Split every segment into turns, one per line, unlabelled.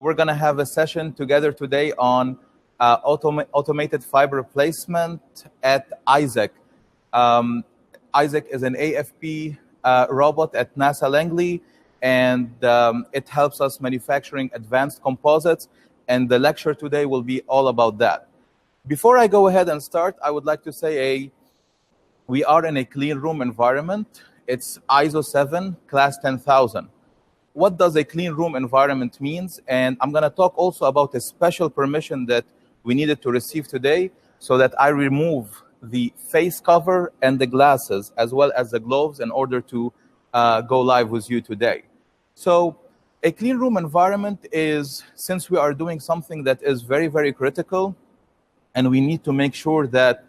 We're going to have a session together today on automated fiber placement at Isaac. Isaac is an AFP robot at NASA Langley, and it helps us manufacturing advanced composites, and the lecture today will be all about that. Before I go ahead and start, I would like to say we are in a clean room environment. It's ISO 7, class 10,000. What does a clean room environment means? And I'm going to talk also about a special permission that we needed to receive today so that I remove the face cover and the glasses as well as the gloves in order to go live with you today. So a clean room environment is, since we are doing something that is very, very critical, and we need to make sure that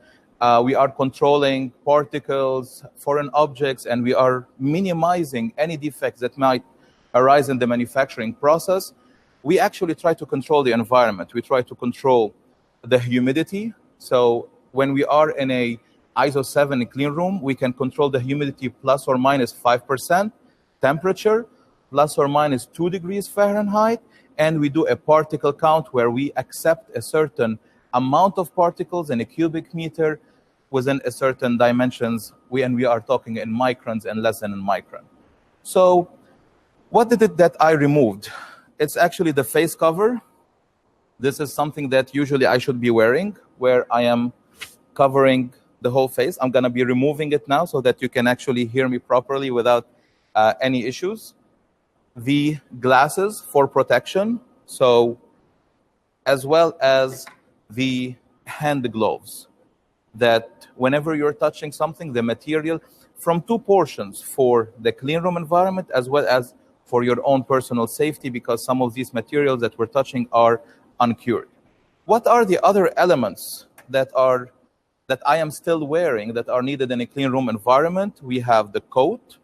we are controlling particles, foreign objects, and we are minimizing any defects that might arise in the manufacturing process, we actually try to control the environment. We try to control the humidity. So when we are in a ISO 7 clean room, we can control the humidity plus or minus 5%, temperature plus or minus 2 degrees Fahrenheit, and we do a particle count where we accept a certain amount of particles in a cubic meter within a certain dimensions, and we are talking in microns and less than a micron. So what is it that I removed? It's actually the face cover. This is something that usually I should be wearing, where I am covering the whole face. I'm going to be removing it now so that you can actually hear me properly without any issues. The glasses for protection, so as well as the hand gloves, that whenever you're touching something, the material from two portions for the clean room environment as well as for your own personal safety, because some of these materials that we're touching are uncured. What are the other elements that I am still wearing that are needed in a clean room environment? We have the coat,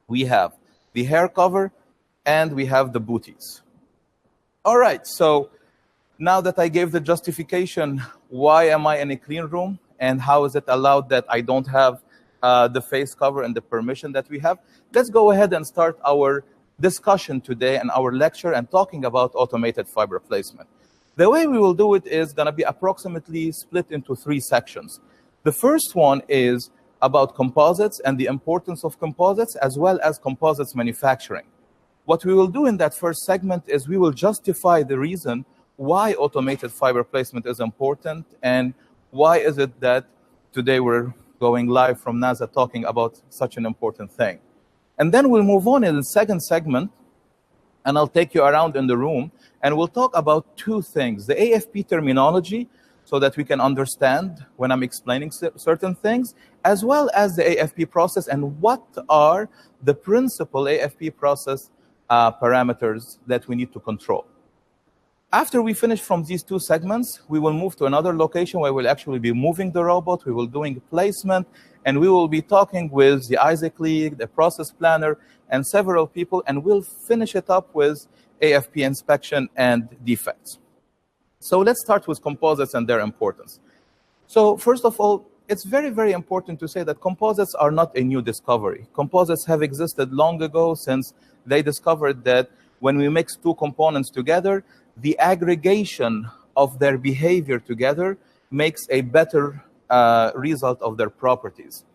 we have the hair cover, and we have the booties. All right, so now that I gave the justification, why am I in a clean room and how is it allowed that I don't have the face cover and the permission that we have, let's go ahead and start our discussion today and our lecture and talking about automated fiber placement. The way we will do it is going to be approximately split into 3 sections. The first one is about composites and the importance of composites as well as composites manufacturing. What we will do in that first segment is we will justify the reason why automated fiber placement is important and why is it that today we're going live from NASA talking about such an important thing. And then we'll move on in the second segment, and I'll take you around in the room, and we'll talk about 2 things. The AFP terminology, so that we can understand when I'm explaining certain things, as well as the AFP process and what are the principal AFP process parameters that we need to control. After we finish from these 2 segments, we will move to another location where we'll actually be moving the robot, we will doing placement, and we will be talking with the Isaac League, the process planner, and several people, and we'll finish it up with AFP inspection and defects. So let's start with composites and their importance. So first of all, it's very, very important to say that composites are not a new discovery. Composites have existed long ago, since they discovered that when we mix 2 components together, the aggregation of their behavior together makes a better result of their properties.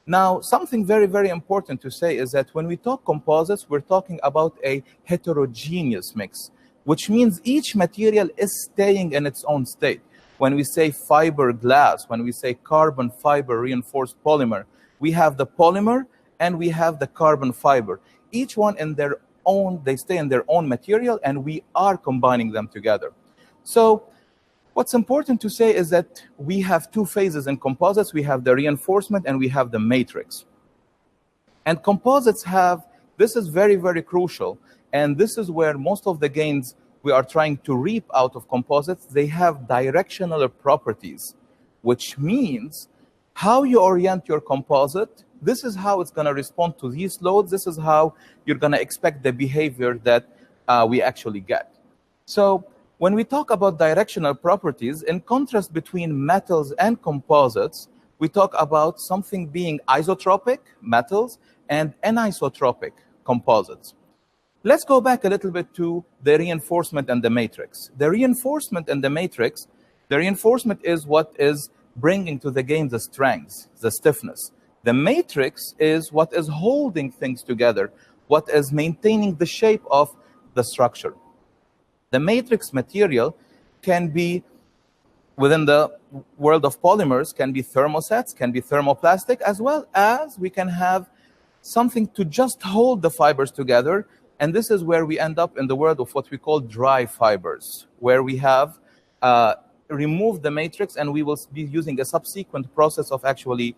Now, something very, very important to say is that when we talk composites, we're talking about a heterogeneous mix, which means each material is staying in its own state. When we say fiberglass, when we say carbon fiber reinforced polymer, we have the polymer and we have the carbon fiber. Each one in their own, they stay in their own material, and we are combining them together. So what's important to say is that we have 2 phases in composites. We have the reinforcement and we have the matrix. And composites have, this is very, very crucial, and this is where most of the gains we are trying to reap out of composites, they have directional properties, which means how you orient your composite, this is how it's going to respond to these loads. This is how you're going to expect the behavior that we actually get. So when we talk about directional properties, in contrast between metals and composites, we talk about something being isotropic, metals, and anisotropic, composites. Let's go back a little bit to the reinforcement and the matrix. The reinforcement and the matrix, the reinforcement is what is bringing to the game the strength, the stiffness. The matrix is what is holding things together, what is maintaining the shape of the structure. The matrix material can be, within the world of polymers, can be thermosets, can be thermoplastic, as well as we can have something to just hold the fibers together. And this is where we end up in the world of what we call dry fibers, where we have removed the matrix and we will be using a subsequent process of actually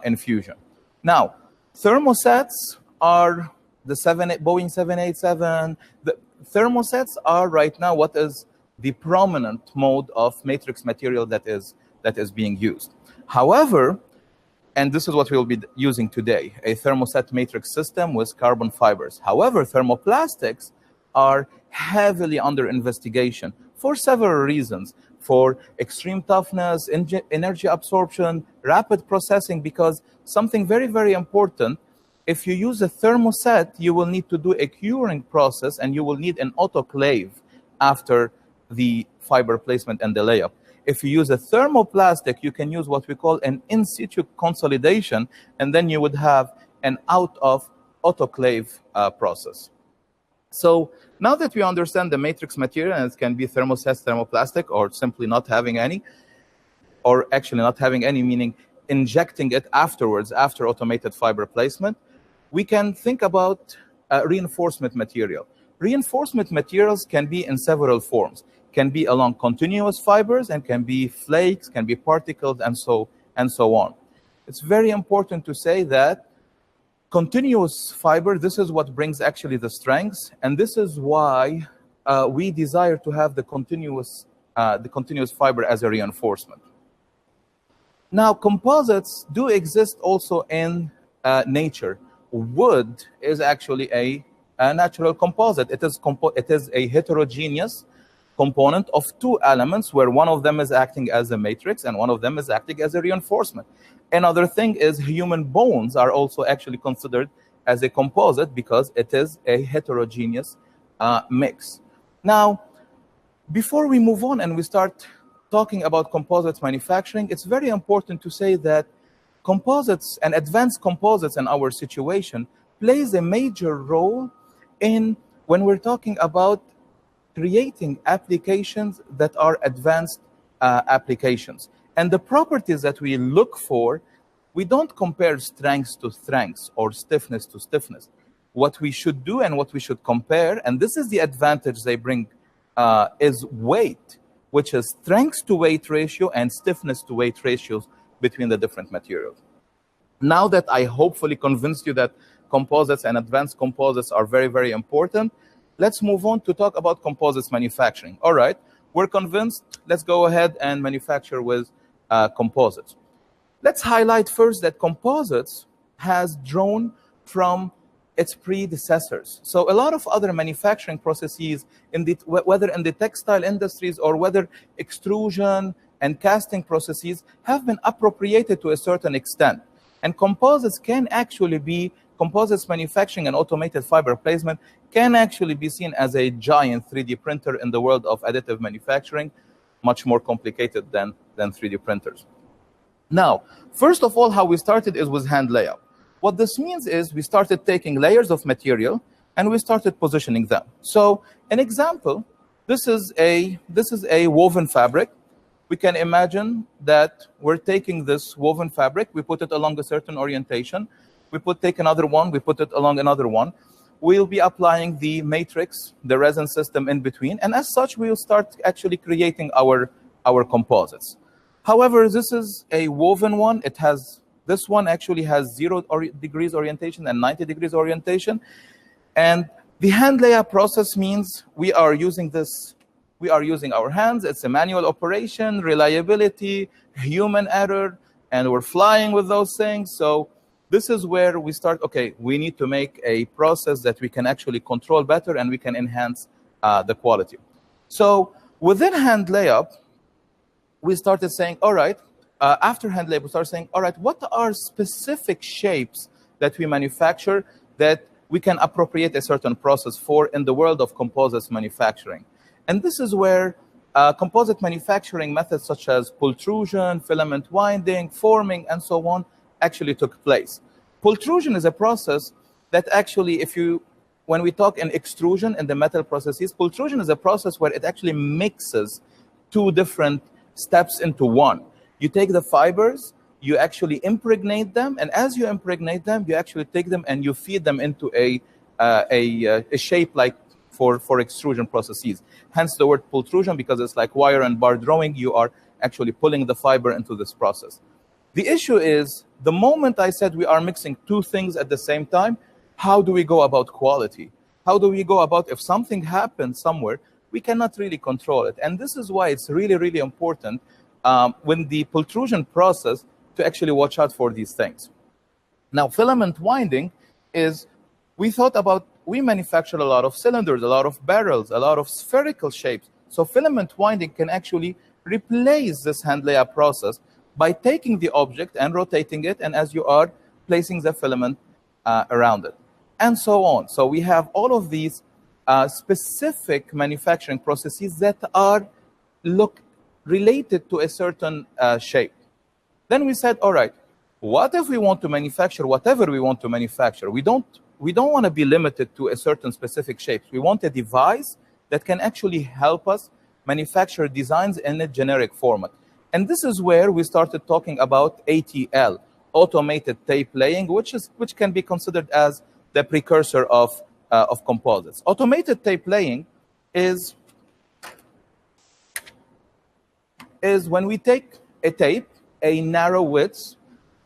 infusion. Now, thermosets are the Boeing 787. The thermosets are right now what is the prominent mode of matrix material that is being used. However, and this is what we'll be using today, a thermoset matrix system with carbon fibers. However, thermoplastics are heavily under investigation for several reasons, for extreme toughness, energy absorption, rapid processing, because something very, very important, if you use a thermoset, you will need to do a curing process and you will need an autoclave after the fiber placement and the layup. If you use a thermoplastic, you can use what we call an in situ consolidation, and then you would have an out of autoclave process. So now that we understand the matrix material, and it can be thermoset, thermoplastic, or simply not having any, or actually not having any, meaning injecting it afterwards, after automated fiber placement, we can think about reinforcement material. Reinforcement materials can be in several forms. Can be along continuous fibers and can be flakes, can be particles, and so on. It's very important to say that continuous fiber, this is what brings actually the strength, and this is why we desire to have the continuous fiber as a reinforcement. Now, composites do exist also in nature. Wood is actually a natural composite. It is a heterogeneous component of two elements where one of them is acting as a matrix and one of them is acting as a reinforcement. Another thing is human bones are also actually considered as a composite because it is a heterogeneous mix. Now, before we move on and we start talking about composites manufacturing, it's very important to say that composites and advanced composites in our situation plays a major role in when we're talking about creating applications that are advanced applications. And the properties that we look for, we don't compare strengths to strengths or stiffness to stiffness. What we should do and what we should compare, and this is the advantage they bring, is weight, which is strength to weight ratio and stiffness to weight ratios between the different materials. Now that I hopefully convinced you that composites and advanced composites are very, very important, let's move on to talk about composites manufacturing. All right, we're convinced. Let's go ahead and manufacture with composites. Let's highlight first that composites has drawn from its predecessors. So a lot of other manufacturing processes, whether in the textile industries or whether extrusion and casting processes, have been appropriated to a certain extent. And composites manufacturing and automated fiber placement can actually be seen as a giant 3D printer in the world of additive manufacturing, much more complicated than 3D printers. Now, first of all, how we started is with hand layup. What this means is we started taking layers of material and we started positioning them. So an example, this is a woven fabric. We can imagine that we're taking this woven fabric, we put it along a certain orientation, take another one, we put it along another one. We'll be applying the matrix, the resin system in between, and as such, we'll start actually creating our composites. However, this is a woven one. This one actually has 0 degrees orientation and 90 degrees orientation. And the hand layup process means we are using our hands. It's a manual operation, reliability, human error, and we're flying with those things. So this is where we start, okay, we need to make a process that we can actually control better and we can enhance the quality. So within hand layup, we started saying, all right, after hand layup, we started saying, all right, what are specific shapes that we manufacture that we can appropriate a certain process for in the world of composites manufacturing. And this is where composite manufacturing methods such as pultrusion, filament winding, forming, and so on actually took place. Pultrusion is a process that actually, when we talk in extrusion in the metal processes, pultrusion is a process where it actually mixes two different steps into one. You take the fibers, you actually impregnate them, and as you impregnate them, you actually take them and you feed them into a shape like for extrusion processes. Hence the word pultrusion, because it's like wire and bar drawing. You are actually pulling the fiber into this process. The issue is, the moment I said we are mixing two things at the same time, how do we go about quality? How do we go about, if something happens somewhere, we cannot really control it. And this is why it's really, really important when the pultrusion process to actually watch out for these things. Now, filament winding is, we manufacture a lot of cylinders, a lot of barrels, a lot of spherical shapes. So filament winding can actually replace this hand layup process by taking the object and rotating it, and as you are placing the filament around it, and so on. So we have all of these specific manufacturing processes that are related to a certain shape. Then we said, all right, what if we want to manufacture whatever we want to manufacture? We don't want to be limited to a certain specific shape. We want a device that can actually help us manufacture designs in a generic format. And this is where we started talking about ATL, automated tape laying, which can be considered as the precursor of composites. Automated tape laying is when we take a tape, a narrow width,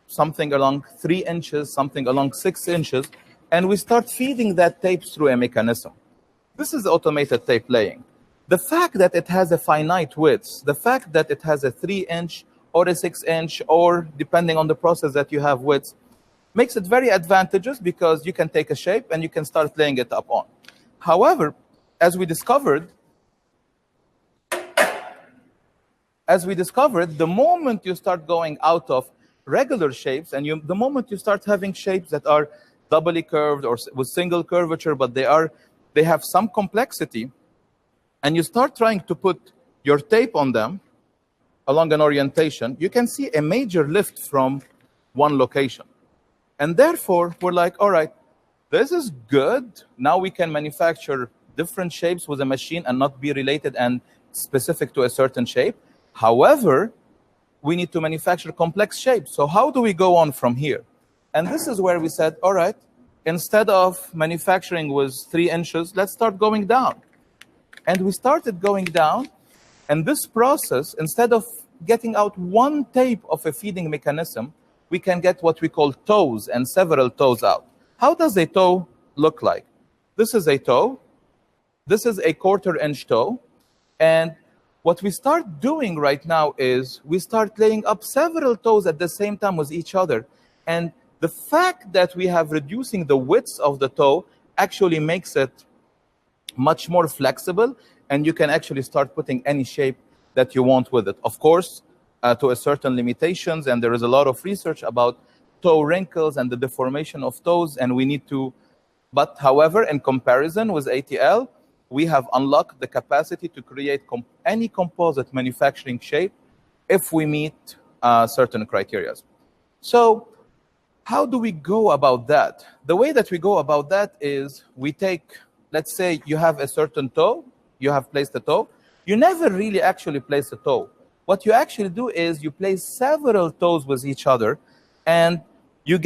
something along 3 inches, something along 6 inches, and we start feeding that tape through a mechanism. This is automated tape laying. The fact that it has a finite width, the fact that it has a 3-inch or a 6-inch, or depending on the process that you have width, makes it very advantageous because you can take a shape and you can start laying it up on. However, as we discovered, the moment you start going out of regular shapes, and the moment you start having shapes that are doubly curved or with single curvature, but they have some complexity, and you start trying to put your tape on them along an orientation, you can see a major lift from one location. And therefore, we're like, all right, this is good. Now we can manufacture different shapes with a machine and not be related and specific to a certain shape. However, we need to manufacture complex shapes. So how do we go on from here? And this is where we said, all right, instead of manufacturing with 3 inches, let's start going down. And we started going down. And this process, instead of getting out one tape of a feeding mechanism, we can get what we call toes and several toes out. How does a toe look like? This is a toe. This is a 1/4 inch toe. And what we start doing right now is we start laying up several toes at the same time with each other. And the fact that we have reducing the width of the toe actually makes it much more flexible, and you can actually start putting any shape that you want with it. Of course, to a certain limitations, and there is a lot of research about toe wrinkles and the deformation of toes, and we need to, but however, in comparison with ATL, we have unlocked the capacity to create any composite manufacturing shape if we meet certain criteria. So how do we go about that? The way that we go about that is we take, let's say you have a certain toe, you have placed a toe, you never really actually place a toe. What you actually do is you place several toes with each other, and you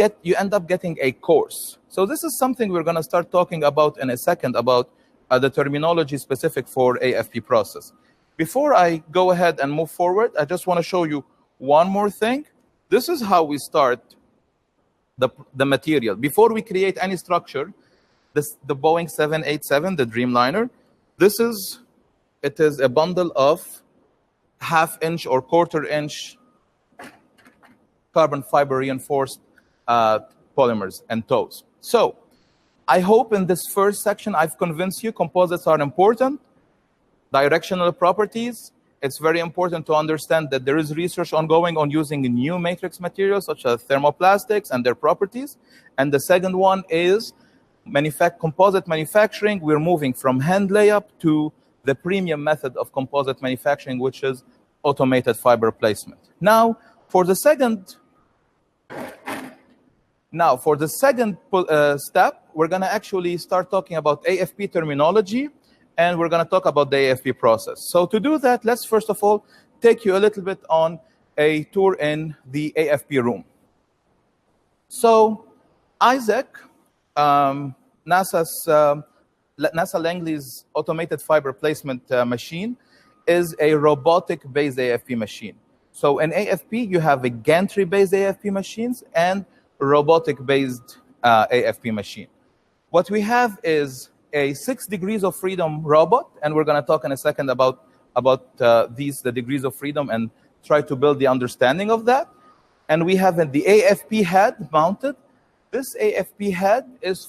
end up getting a course. So this is something we're going to start talking about in a second, about the terminology specific for AFP process. Before I go ahead and move forward, I just want to show you one more thing. This is how we start the material. Before we create any structure, the Boeing 787, the Dreamliner, it is a bundle of 1/2 inch or 1/4 inch carbon fiber reinforced polymers and toes. So I hope in this first section I've convinced you composites are important. Directional properties, it's very important to understand that there is research ongoing on using new matrix materials such as thermoplastics and their properties. And the second one is composite manufacturing, we're moving from hand layup to the premium method of composite manufacturing, which is automated fiber placement. Now, for the second step, we're going to actually start talking about AFP terminology, and we're going to talk about the AFP process. So to do that, let's first of all take you a little bit on a tour in the AFP room. So Isaac, NASA Langley's automated fiber placement machine, is a robotic-based AFP machine. So in AFP, you have a gantry-based AFP machines and robotic-based AFP machine. What we have is a 6 degrees of freedom robot, and we're going to talk in a second about the degrees of freedom and try to build the understanding of that. And we have the AFP head mounted. This AFP head is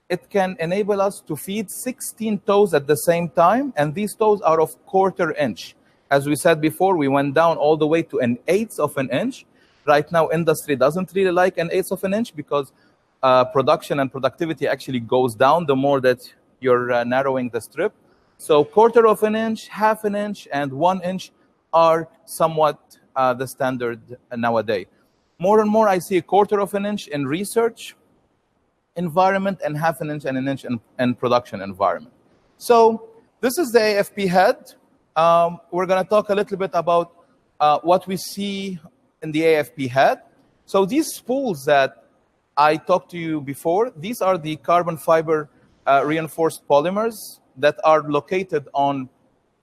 it can enable us to feed 16 toes at the same time, and these toes are of 1/4 inch. As we said before, we went down all the way to 1/8 of an inch. Right now, industry doesn't really like 1/8 of an inch because production and productivity actually goes down the more that you're narrowing the strip. So 1/4 of an inch, 1/2 an inch, and 1 inch are somewhat the standard nowadays. More and more, I see 1/4 of an inch in research environment and 1/2 an inch and 1 inch in production environment. So this is the AFP head. We're going to talk a little bit about what we see in the AFP head. So these spools that I talked to you before, these are the carbon fiber reinforced polymers that are located on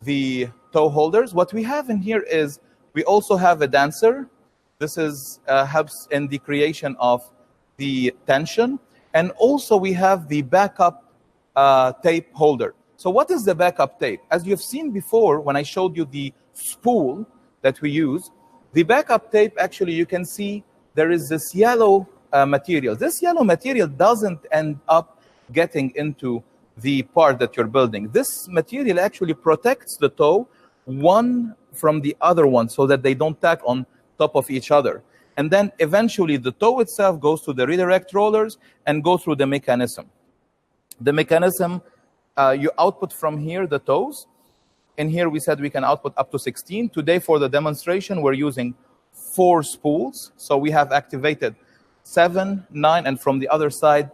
the toe holders. What we have in here is we also have a dancer. This helps in the creation of the tension. And also we have the backup tape holder. So what is the backup tape? As you've seen before, when I showed you the spool that we use, the backup tape, actually, you can see there is this yellow material. This yellow material doesn't end up getting into the part that you're building. This material actually protects the toe one from the other one so that they don't tack on top of each other. And then eventually the toe itself goes to the redirect rollers and go through the mechanism. The mechanism, you output from here the toes. In here we said we can output up to 16. Today for the demonstration we're using 4 spools. So we have activated 7, 9, and from the other side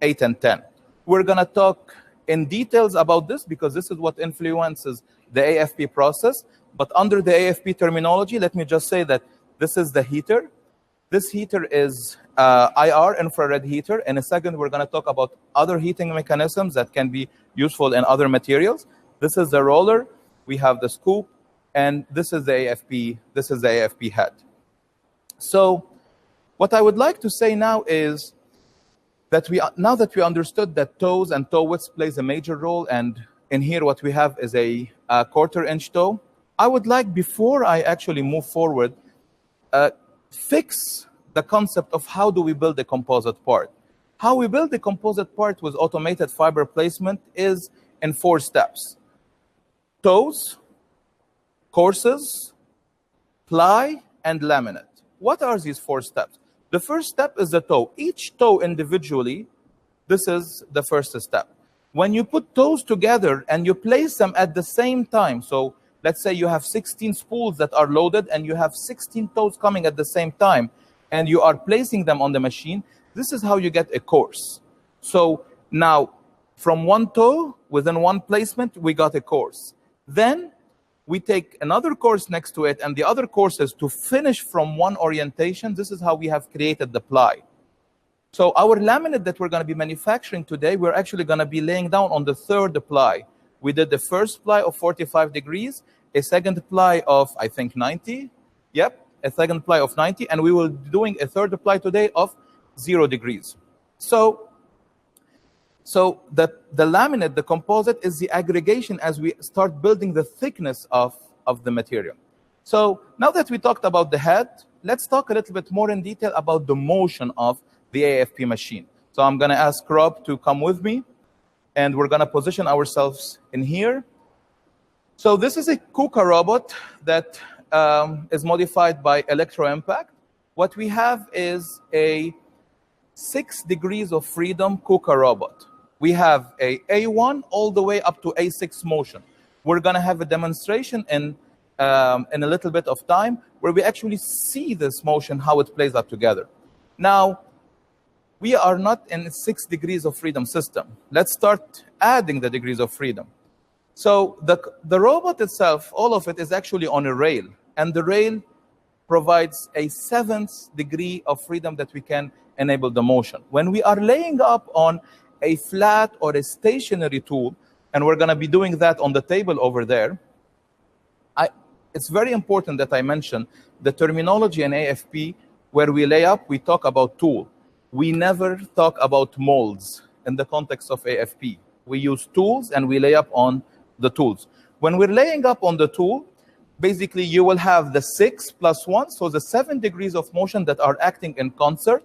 8 and 10. We're going to talk in details about this because this is what influences the AFP process. But under the AFP terminology, let me just say that this is the heater. This heater is IR, infrared heater. In a second, we're going to talk about other heating mechanisms that can be useful in other materials. This is the roller. We have the scoop. And this is the AFP. This is the AFP head. So what I would like to say now is that now that we understood that toes and toe widths plays a major role, and in here what we have is a 1/4 inch toe, I would like, before I actually move forward, fix the concept of how do we build a composite part. How we build a composite part with automated fiber placement is in 4 steps. Toes, courses, ply, and laminate. What are these 4 steps? The first step is the toe. Each toe individually, this is the first step. When you put toes together and you place them at the same time, so let's say you have 16 spools that are loaded and you have 16 toes coming at the same time and you are placing them on the machine, this is how you get a course. So now from one toe, within one placement, we got a course. Then we take another course next to it and the other courses to finish from one orientation. This is how we have created the ply. So our laminate that we're going to be manufacturing today, we're actually going to be laying down on the 3rd ply. We did the first ply of 45 degrees, a second ply of, I think, 90. Yep, a second ply of 90. And we will be doing a 3rd ply today of 0 degrees. So the laminate, the composite, is the aggregation as we start building the thickness of the material. So now that we talked about the head, let's talk a little bit more in detail about the motion of the AFP machine. So I'm going to ask Rob to come with me, and we're going to position ourselves in here. So this is a KUKA robot that is modified by electro impact. What we have is a 6 degrees of freedom KUKA robot. We have a A1 all the way up to A6 motion. We're going to have a demonstration in a little bit of time where we actually see this motion, how it plays up together. Now, we are not in a 6 degrees of freedom system. Let's start adding the degrees of freedom. So the robot itself, all of it is actually on a rail, and the rail provides a 7th degree of freedom that we can enable the motion. When we are laying up on a flat or a stationary tool, and we're going to be doing that on the table over there, it's very important that I mention the terminology in AFP. Where we lay up, we talk about tool. We never talk about molds in the context of AFP. We use tools and we lay up on the tools. When we're laying up on the tool, basically you will have the 6 plus 1, so the 7 degrees of motion that are acting in concert,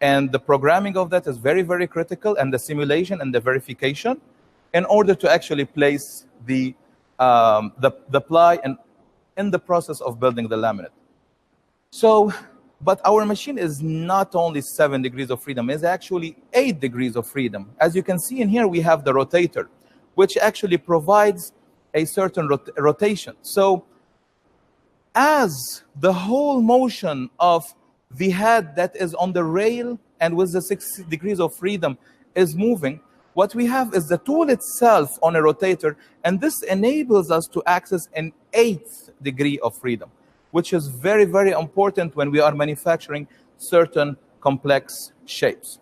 and the programming of that is very, very critical, and the simulation and the verification in order to actually place the ply in the process of building the laminate. So, but our machine is not only 7 degrees of freedom, it's actually 8 degrees of freedom. As you can see in here, we have the rotator, which actually provides a certain rotation. So as the whole motion of the head that is on the rail and with the 6 degrees of freedom is moving, what we have is the tool itself on a rotator, and this enables us to access an 8th degree of freedom, which is very, very important when we are manufacturing certain complex shapes.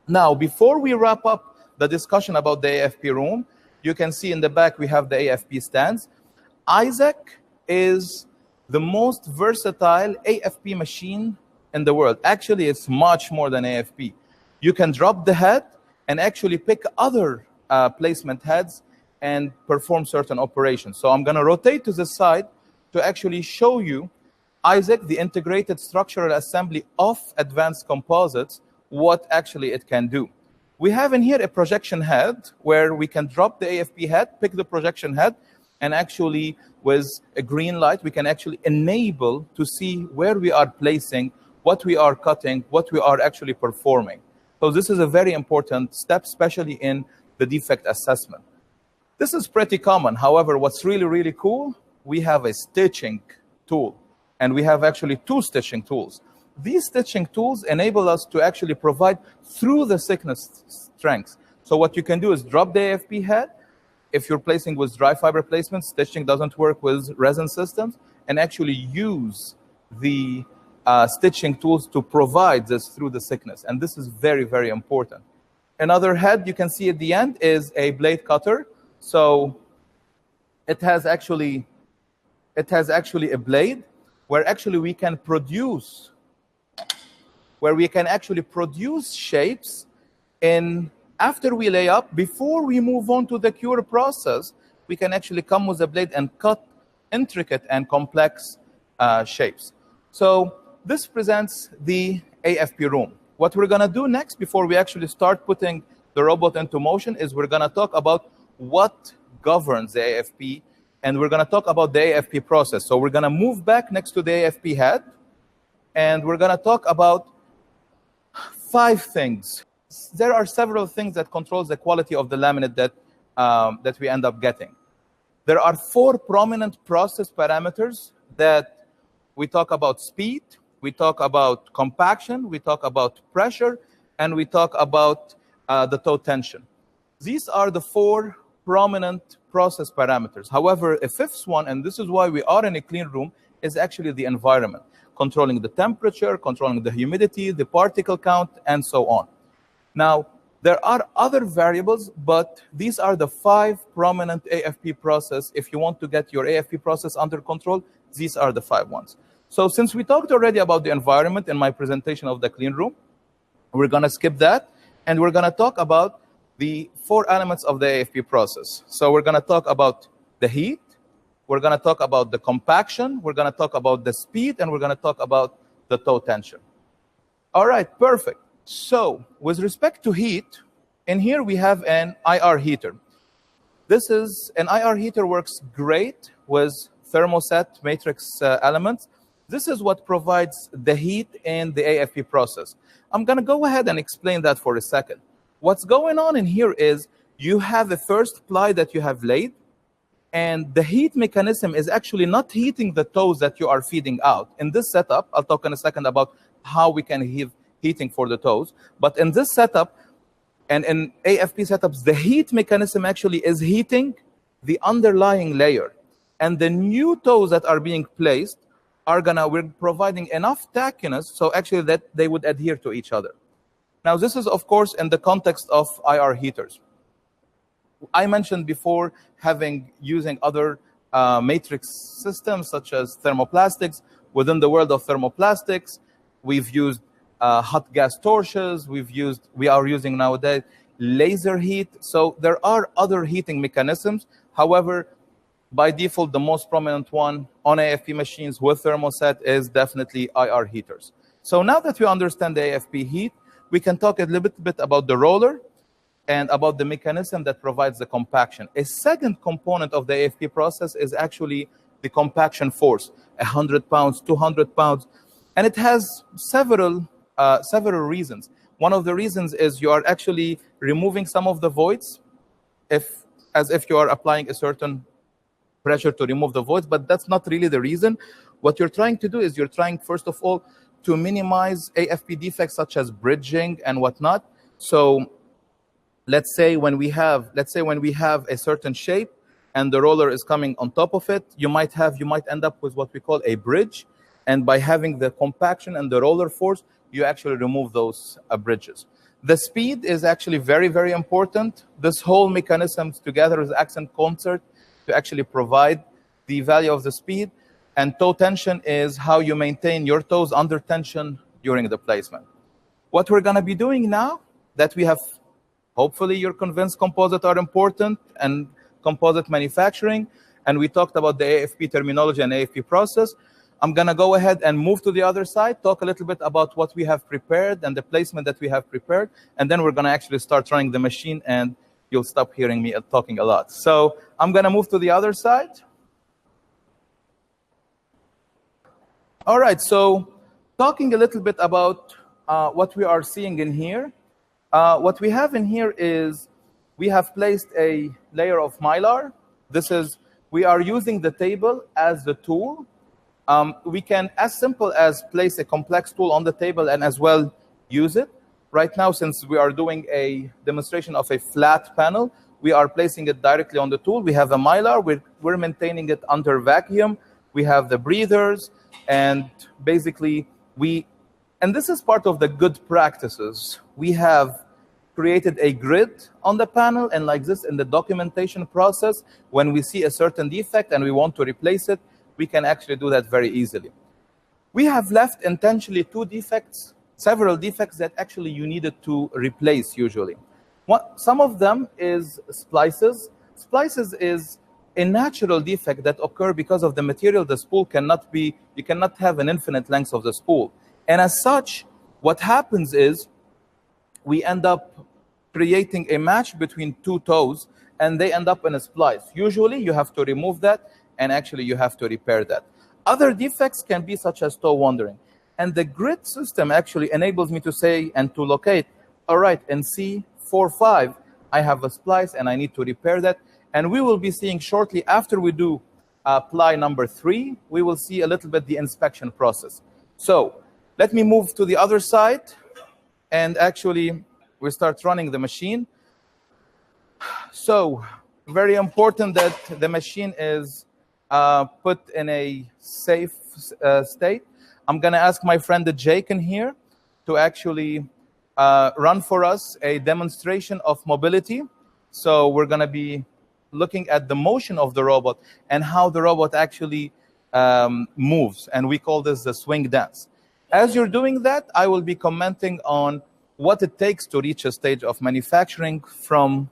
Now, before we wrap up the discussion about the AFP room, you can see in the back we have the AFP stands. Isaac is the most versatile AFP machine in the world. Actually, it's much more than AFP. You can drop the head and actually pick other placement heads and perform certain operations. So I'm going to rotate to the side to actually show you Isaac, the integrated structural assembly of advanced composites, what actually it can do. We have in here a projection head where we can drop the AFP head, pick the projection head, and actually with a green light, we can actually enable to see where we are placing, what we are cutting, what we are actually performing. So this is a very important step, especially in the defect assessment. This is pretty common. However, what's really, really cool, we have a stitching tool, and we have actually 2 stitching tools. These stitching tools enable us to actually provide through the thickness strength. So what you can do is drop the AFP head. If you're placing with dry fiber placement, stitching doesn't work with resin systems, and actually use the stitching tools to provide this through the thickness. And this is very, very important. Another head you can see at the end is a blade cutter. So it has actually a blade where actually we can produce shapes after we lay up. Before we move on to the cure process, we can actually come with a blade and cut intricate and complex shapes. So this presents the AFP room. What we're going to do next, before we actually start putting the robot into motion, is we're going to talk about what governs the AFP, and we're going to talk about the AFP process. So we're going to move back next to the AFP head, and we're going to talk about 5 things. There are several things that controls the quality of the laminate that we end up getting. There are 4 prominent process parameters that we talk about: speed, we talk about compaction, we talk about pressure, and we talk about the toe tension. These are the 4 prominent process parameters. However, a 5th one, and this is why we are in a clean room, is actually the environment, controlling the temperature, controlling the humidity, the particle count, and so on. Now, there are other variables, but these are the 5 prominent AFP process. If you want to get your AFP process under control, these are the 5 ones. So since we talked already about the environment in my presentation of the clean room, we're going to skip that, and we're going to talk about the 4 elements of the AFP process. So we're going to talk about the heat, we're going to talk about the compaction, we're going to talk about the speed, and we're going to talk about the toe tension. All right, perfect. So with respect to heat, in here we have an IR heater. An IR heater works great with Thermoset matrix elements. This is what provides the heat in the AFP process. I'm going to go ahead and explain that for a second. What's going on in here is you have a first ply that you have laid, and the heat mechanism is actually not heating the toes that you are feeding out. In this setup, I'll talk in a second about how we can have heating for the toes. But in this setup, and in AFP setups, the heat mechanism actually is heating the underlying layer. And the new toes that are being placed we're providing enough tackiness so actually that they would adhere to each other. Now, this is, of course, in the context of IR heaters. I mentioned before using other matrix systems such as thermoplastics. Within the world of thermoplastics, we've used hot gas torches. We are using nowadays laser heat. So there are other heating mechanisms. However, by default, the most prominent one on AFP machines with Thermoset is definitely IR heaters. So now that we understand the AFP heat, we can talk a little bit about the roller and about the mechanism that provides the compaction. A second component of the AFP process is actually the compaction force, 100 pounds, 200 pounds, and it has several reasons. One of the reasons is you are actually removing some of the voids as if you are applying a certain pressure to remove the voids, but that's not really the reason. What you're trying to do is you're trying, first of all, to minimize AFP defects such as bridging and whatnot. So let's say when we have a certain shape and the roller is coming on top of it, you might end up with what we call a bridge. And by having the compaction and the roller force, you actually remove those bridges. The speed is actually very, very important. This whole mechanism together is acts in concert to actually provide the value of the speed. And toe tension is how you maintain your toes under tension during the placement. What we're going to be doing now that we have, hopefully you're convinced composites are important and composite manufacturing, and we talked about the AFP terminology and AFP process, I'm going to go ahead and move to the other side, talk a little bit about what we have prepared and the placement that we have prepared, and then we're going to actually start running the machine, and you'll stop hearing me talking a lot. So I'm going to move to the other side. All right, so talking a little bit about what we are seeing in here. What we have in here is we have placed a layer of Mylar. We are using the table as the tool. We can, as simple as place a complex tool on the table and as well use it. Right now, since we are doing a demonstration of a flat panel, we are placing it directly on the tool. We have a Mylar. We're maintaining it under vacuum. We have the breathers. And basically, and this is part of the good practices. We have created a grid on the panel, and like this in the documentation process, when we see a certain defect and we want to replace it, we can actually do that very easily. We have left intentionally several defects that actually you needed to replace usually. Some of them is splices. Splices is a natural defect that occur because of the material. The spool you cannot have an infinite length of the spool. And as such, what happens is we end up creating a match between two toes, and they end up in a splice. Usually, you have to remove that, and actually, you have to repair that. Other defects can be such as toe wandering. And the grid system actually enables me to say and to locate, all right, in C45, I have a splice, and I need to repair that. And we will be seeing shortly after we do ply number 3, we will see a little bit the inspection process. So let me move to the other side, and actually, we start running the machine. So very important that the machine is put in a safe state. I'm going to ask my friend Jake in here to actually run for us a demonstration of mobility. So we're going to be looking at the motion of the robot and how the robot actually moves. And we call this the swing dance. As you're doing that, I will be commenting on what it takes to reach a stage of manufacturing from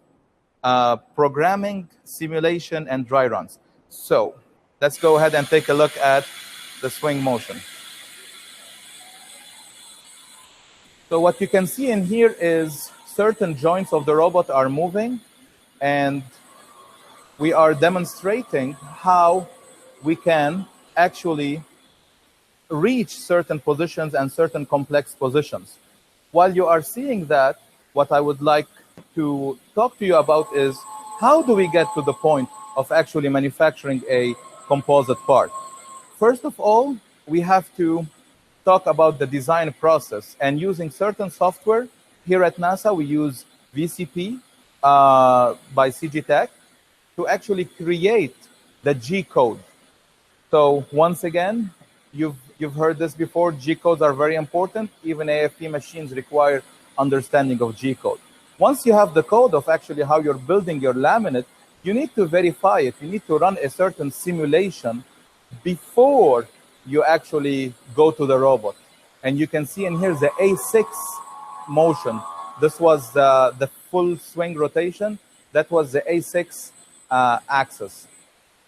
programming, simulation, and dry runs. So let's go ahead and take a look at the swing motion. So what you can see in here is certain joints of the robot are moving, and we are demonstrating how we can actually reach certain positions and certain complex positions. While you are seeing that, what I would like to talk to you about is how do we get to the point of actually manufacturing a composite part? First of all, we have to talk about the design process, and using certain software. Here at NASA, we use VCP by CG Tech to actually create the G code. So once again, you've heard this before. G codes are very important. Even AFP machines require understanding of G code. Once you have the code of actually how you're building your laminate, you need to verify it. You need to run a certain simulation before you actually go to the robot. And you can see in here the A6 motion. This was the full swing rotation. That was the A6 axis.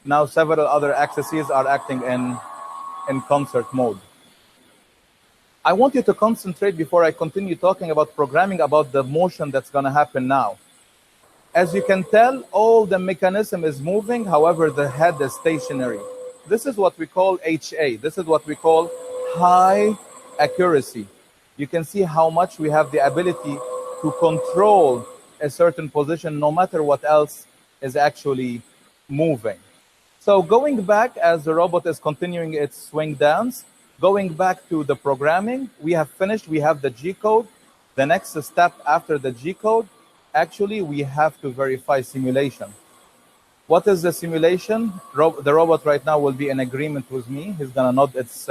Now several other axes are acting in concert mode. I want you to concentrate before I continue talking about programming about the motion that's going to happen now. As you can tell, all the mechanism is moving, however, the head is stationary. This is what we call HA. This is what we call high accuracy. You can see how much we have the ability to control a certain position no matter what else is actually moving. So going back as the robot is continuing its swing dance, going back to the programming, we have finished, we have the G code. The next step after the G code, actually we have to verify simulation. What is the simulation? The robot right now will be in agreement with me. He's gonna nod its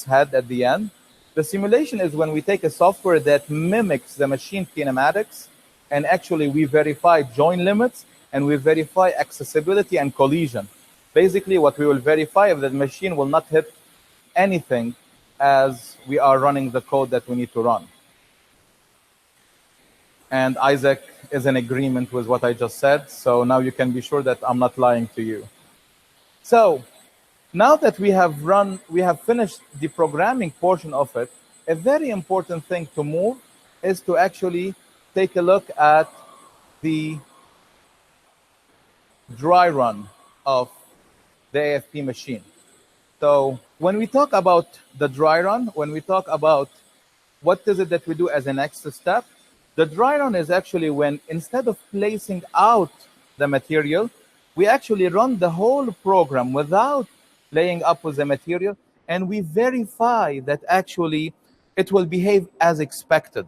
head at the end. The simulation is when we take a software that mimics the machine kinematics, and actually we verify joint limits, and we verify accessibility and collision. Basically, what we will verify is that the machine will not hit anything as we are running the code that we need to run. And Isaac is in agreement with what I just said, so now you can be sure that I'm not lying to you. So now that we have finished the programming portion of it, a very important thing to move is to actually take a look at the dry run of the AFP machine. So when we talk about the dry run, when we talk about what is it that we do as a next step, the dry run is actually when instead of placing out the material, we actually run the whole program without laying up with the material, and we verify that actually it will behave as expected.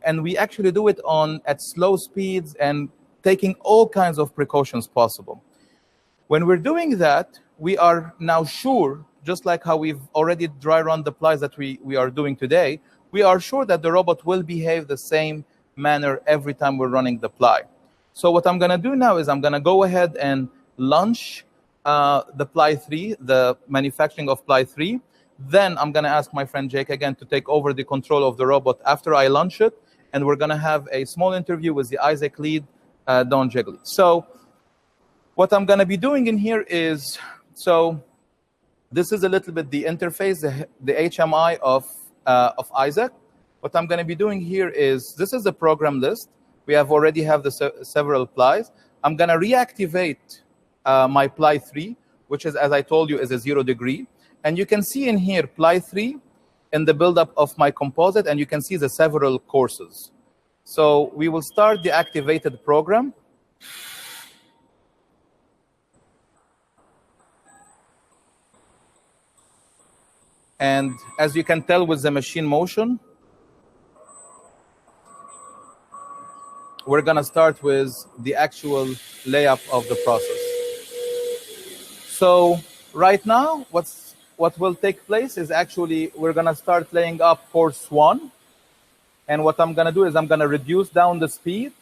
And we actually do it at slow speeds and taking all kinds of precautions possible. When we're doing that, we are now sure, just like how we've already dry run the plies that we are doing today, we are sure that the robot will behave the same manner every time we're running the ply. So what I'm going to do now is I'm going to go ahead and launch the ply 3, the manufacturing of ply 3. Then I'm going to ask my friend Jake again to take over the control of the robot after I launch it. And we're going to have a small interview with the Isaac lead, Don Jiggly. So what I'm going to be doing in here is, so this is a little bit the interface, the HMI of Isaac. What I'm going to be doing here is, this is the program list. We already have the several plies. I'm going to reactivate my ply 3, which is, as I told you, is a 0 degree. And you can see in here ply 3 in the buildup of my composite, and you can see the several courses. So we will start the activated program. And as you can tell with the machine motion, we're going to start with the actual layup of the process. So right now, what will take place is actually we're going to start laying up course 1. And what I'm going to do is I'm going to reduce down the speed.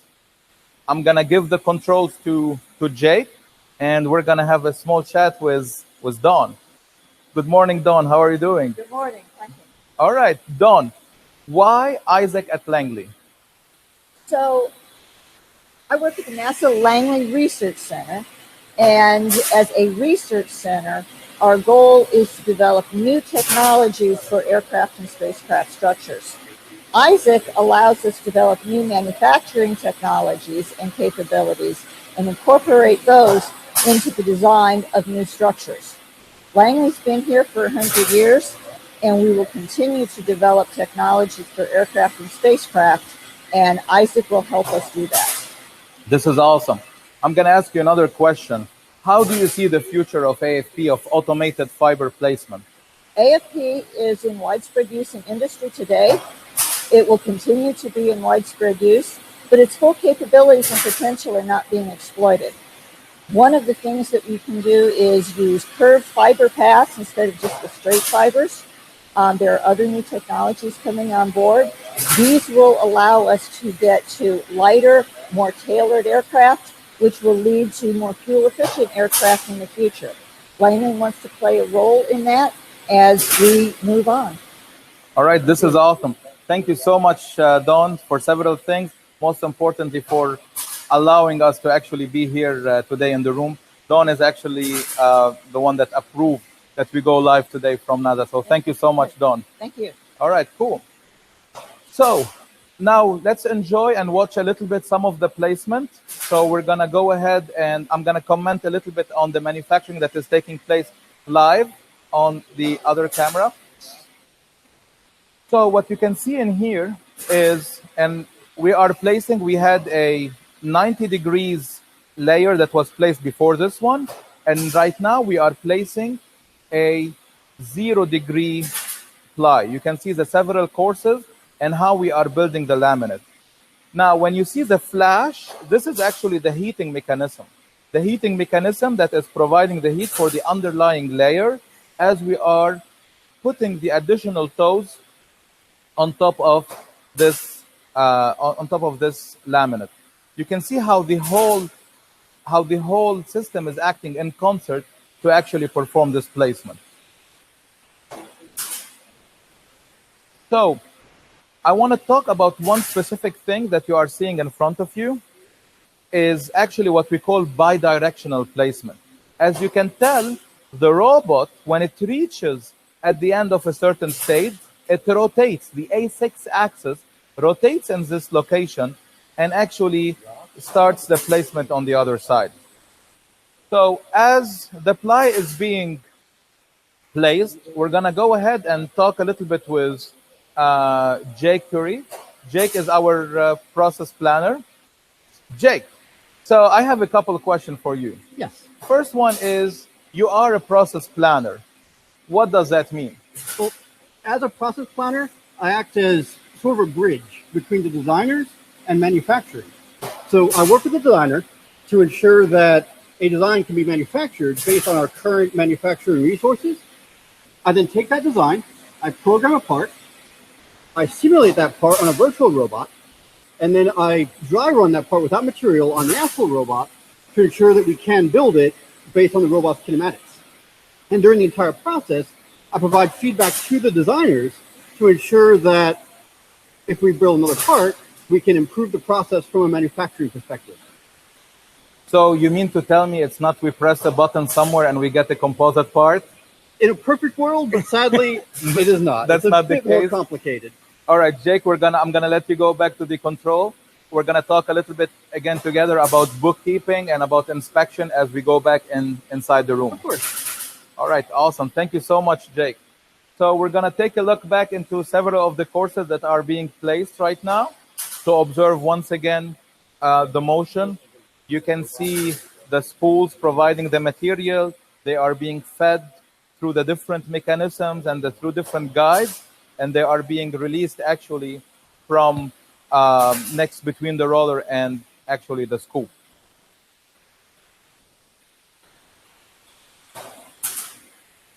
I'm going to give the controls to Jake, and we're going to have a small chat with Dawn. Good morning, Dawn. How are you doing?
Good morning. Thank you.
All right, Dawn, why Isaac at Langley?
So I work at the NASA Langley Research Center, and as a research center, our goal is to develop new technologies for aircraft and spacecraft structures. Isaac allows us to develop new manufacturing technologies and capabilities and incorporate those into the design of new structures. Langley's been here for 100 years, and we will continue to develop technologies for aircraft and spacecraft, and Isaac will help us do that.
This is awesome. I'm going to ask you another question. How do you see the future of AFP, of automated fiber placement?
AFP is in widespread use in industry today. It will continue to be in widespread use, but its full capabilities and potential are not being exploited. One of the things that we can do is use curved fiber paths instead of just the straight fibers. There are other new technologies coming on board. These will allow us to get to lighter, more tailored aircraft, which will lead to more fuel-efficient aircraft in the future. Langley wants to play a role in that as we move on.
All right, this is awesome. Thank you so much, Dawn, for several things. Most importantly, for allowing us to actually be here today in the room. Dawn is actually the one that approved that we go live today from NASA. So thank you so much, Dawn.
Thank you.
All right, cool. So now let's enjoy and watch a little bit some of the placement. So we're going to go ahead and I'm going to comment a little bit on the manufacturing that is taking place live on the other camera. So what you can see in here is, and we are placing, we had a 90 degrees layer that was placed before this one. And right now we are placing a 0 degree ply. You can see the several courses and how we are building the laminate. Now, when you see the flash, this is actually the heating mechanism. The heating mechanism that is providing the heat for the underlying layer as we are putting the additional toes on top of this laminate. You can see how the whole system is acting in concert to actually perform this placement. So I want to talk about one specific thing that you are seeing in front of you is actually what we call bidirectional placement. As you can tell, the robot, when it reaches at the end of a certain stage, it rotates. The A6 axis rotates in this location and actually starts the placement on the other side. So as the ply is being placed, we're going to go ahead and talk a little bit with Jake Curry. Jake is our process planner. Jake, so I have a couple of questions for you.
Yes.
First one is, you are a process planner. What does that mean?
Well, as a process planner, I act as sort of a bridge between the designers and manufacturing. So I work with the designer to ensure that a design can be manufactured based on our current manufacturing resources. I then take that design, I program a part, I simulate that part on a virtual robot, and then I dry run that part without material on the actual robot to ensure that we can build it based on the robot's kinematics. And during the entire process, I provide feedback to the designers to ensure that if we build another part, we can improve the process from a manufacturing perspective.
So you mean to tell me it's not we press a button somewhere and we get a composite part?
In a perfect world, but sadly, it is not.
That's
it's
not the
a bit more
case.
complicated.
All right, Jake, I'm gonna let you go back to the control. We're gonna talk a little bit again together about bookkeeping and about inspection as we go back inside the room.
Of course.
All right, awesome. Thank you so much, Jake. So we're gonna take a look back into several of the courses that are being placed right now to observe once again the motion. You can see the spools providing the material. They are being fed through the different mechanisms and through different guides, and they are being released actually from next between the roller and actually the scoop.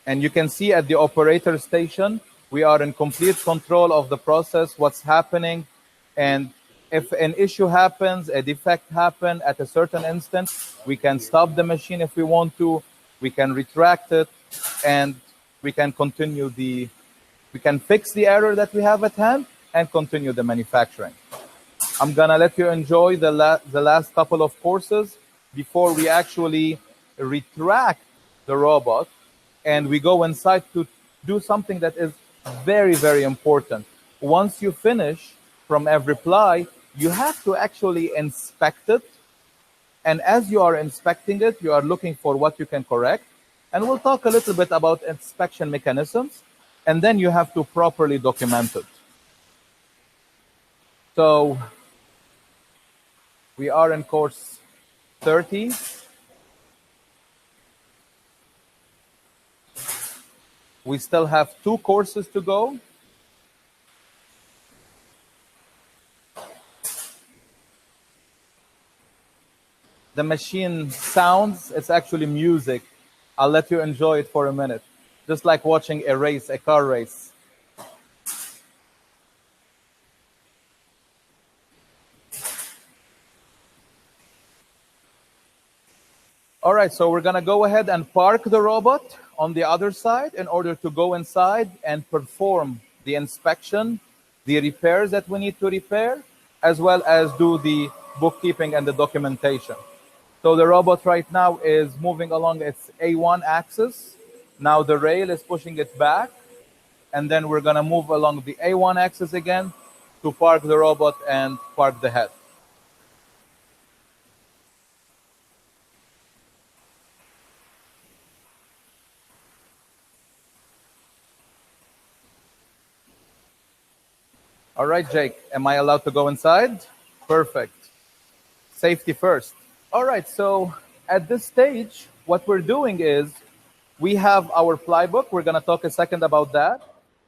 And you can see at the operator station, we are in complete control of the process, what's happening. And if an issue happens, a defect happens at a certain instance, we can stop the machine if we want to, we can retract it, and we can continue we can fix the error that we have at hand and continue the manufacturing. I'm gonna let you enjoy the last couple of courses before we actually retract the robot and we go inside to do something that is very, very important. Once you finish from every ply, you have to actually inspect it. And as you are inspecting it, you are looking for what you can correct. And we'll talk a little bit about inspection mechanisms, and then you have to properly document it. So we are in course 30. We still have 2 courses to go. The machine sounds, it's actually music. I'll let you enjoy it for a minute. Just like watching a race, a car race. All right, so we're gonna go ahead and park the robot on the other side in order to go inside and perform the inspection, the repairs that we need to repair, as well as do the bookkeeping and the documentation. So the robot right now is moving along its A1 axis. Now the rail is pushing it back, and then we're gonna move along the A1 axis again to park the robot and park the head. All right, Jake, am I allowed to go inside? Perfect. Safety first. All right, so at this stage, what we're doing is we have our plybook. We're going to talk a second about that.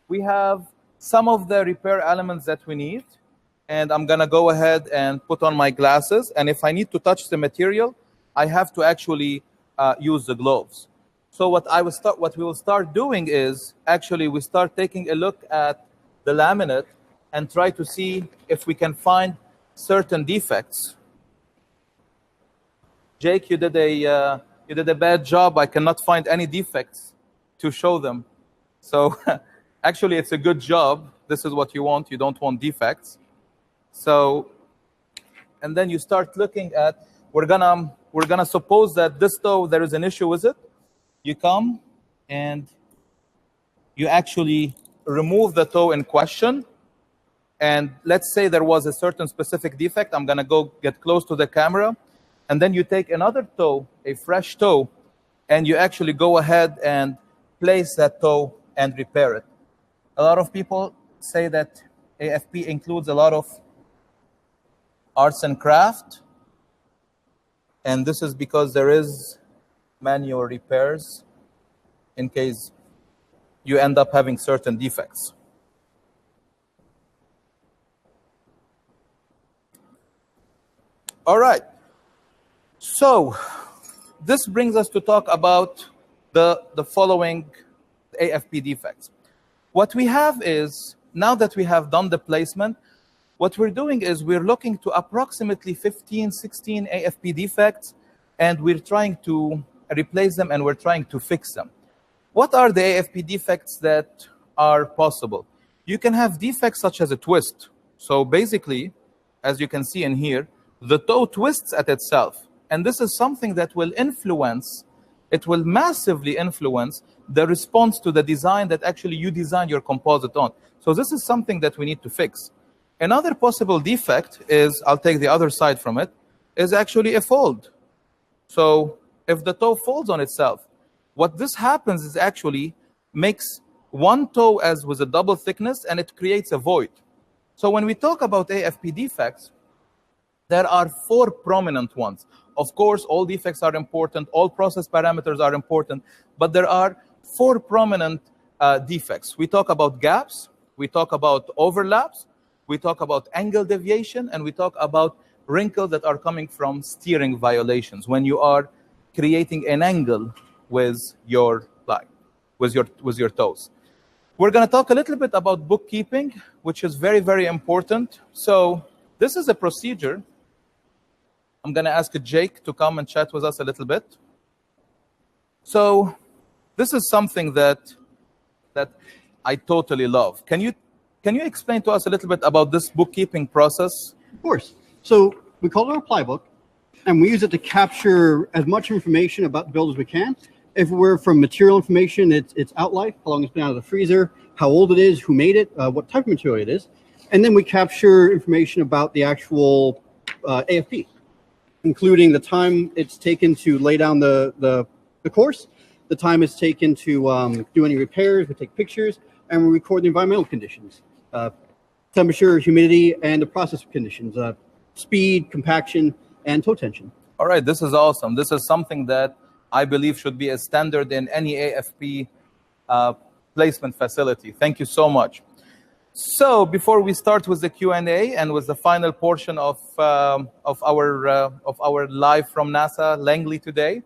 We have some of the repair elements that we need, and I'm going to go ahead and put on my glasses. And if I need to touch the material, I have to actually use the gloves. So what we will start doing is actually we start taking a look at the laminate and try to see if we can find certain defects. Jake, you did a bad job. I cannot find any defects to show them. So actually, it's a good job. This is what you want. You don't want defects. So, and then you start looking at, we're gonna suppose that this toe, there is an issue with it. You come and you actually remove the toe in question. And let's say there was a certain specific defect. I'm gonna go get close to the camera. And then you take another toe, a fresh toe, and you actually go ahead and place that toe and repair it. A lot of people say that AFP includes a lot of arts and craft. And this is because there is manual repairs in case you end up having certain defects. All right. So this brings us to talk about the following AFP defects. What we have is, now that we have done the placement, what we're doing is we're looking to approximately 15, 16 AFP defects, and we're trying to replace them and we're trying to fix them. What are the AFP defects that are possible? You can have defects such as a twist. So basically, as you can see in here, the toe twists at itself. And this is something that will influence, it will massively influence the response to the design that actually you design your composite on. So this is something that we need to fix. Another possible defect is, I'll take the other side from it, is actually a fold. So if the toe folds on itself, what this happens is actually makes one toe as with a double thickness and it creates a void. So when we talk about AFP defects, there are 4 prominent ones. Of course, all defects are important, all process parameters are important, but there are 4 prominent defects. We talk about gaps, we talk about overlaps, we talk about angle deviation, and we talk about wrinkles that are coming from steering violations when you are creating an angle with your line, with your toes. We're going to talk a little bit about bookkeeping, which is very, very important. So this is a procedure. I'm going to ask Jake to come and chat with us a little bit. So this is something that I totally love. Can you explain to us a little bit about this bookkeeping process?
Of course. So we call it our plybook, and we use it to capture as much information about the build as we can. Everywhere from material information, its out life, how long it's been out of the freezer, how old it is, who made it, what type of material it is. And then we capture information about the actual AFP, including the time it's taken to lay down the course, the time it's taken to do any repairs. We take pictures, and we record the environmental conditions, temperature, humidity, and the process conditions, speed, compaction, and toe tension.
All right, this is awesome. This is something that I believe should be a standard in any AFP placement facility. Thank you so much. So before we start with the Q&A and with the final portion of our live from NASA Langley today,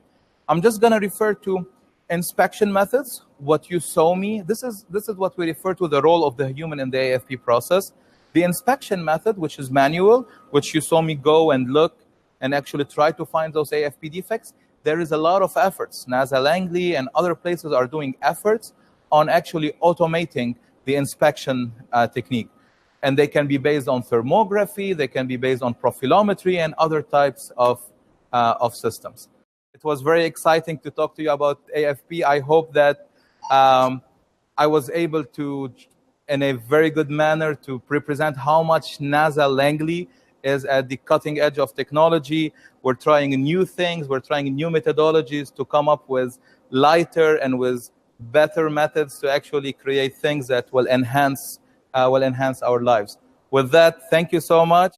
I'm just going to refer to inspection methods. What you saw me, this is what we refer to the role of the human in the AFP process. The inspection method, which is manual, which you saw me go and look and actually try to find those AFP defects. There is a lot of efforts. NASA Langley and other places are doing efforts on actually automating the inspection technique. And they can be based on thermography, they can be based on profilometry and other types of systems. It was very exciting to talk to you about AFP. I hope that I was able to, in a very good manner, to represent how much NASA Langley is at the cutting edge of technology. We're trying new things, we're trying new methodologies to come up with lighter and with better methods to actually create things that will enhance our lives. With that, thank you so much.